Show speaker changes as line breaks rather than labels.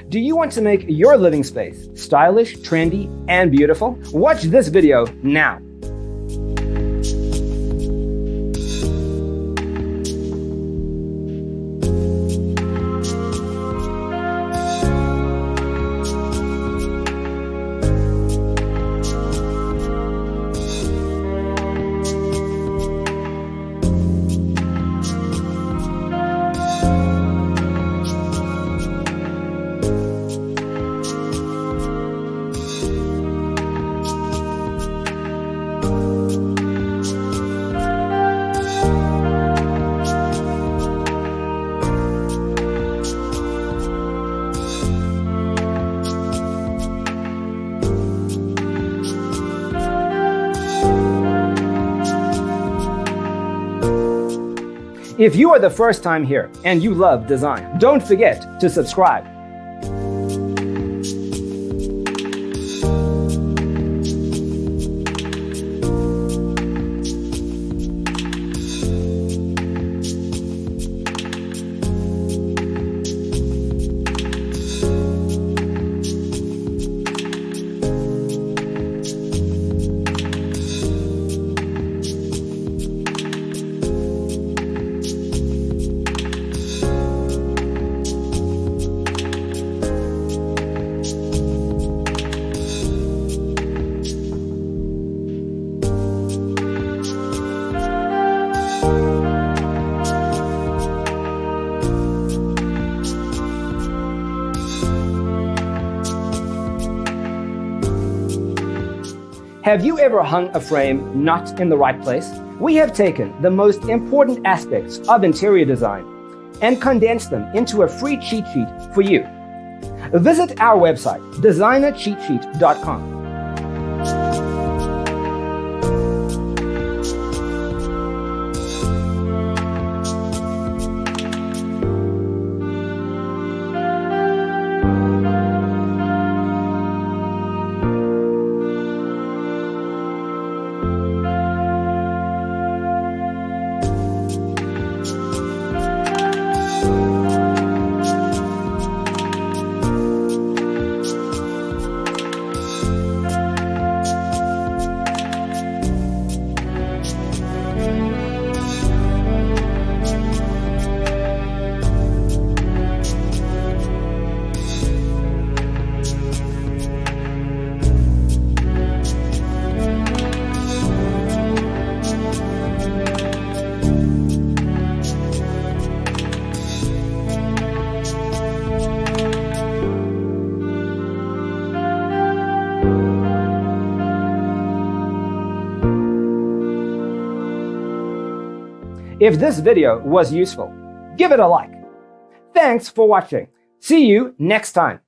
Do you want to make your living space stylish, trendy, and beautiful? Watch this video now. If you are the first time here and you love design, don't forget to subscribe. Have you ever hung a frame not in the right place? We have taken the most important aspects of interior design and condensed them into a free cheat sheet for you. Visit our website, designercheatsheet.com. If this video was useful, give it a like. Thanks for watching. See you next time.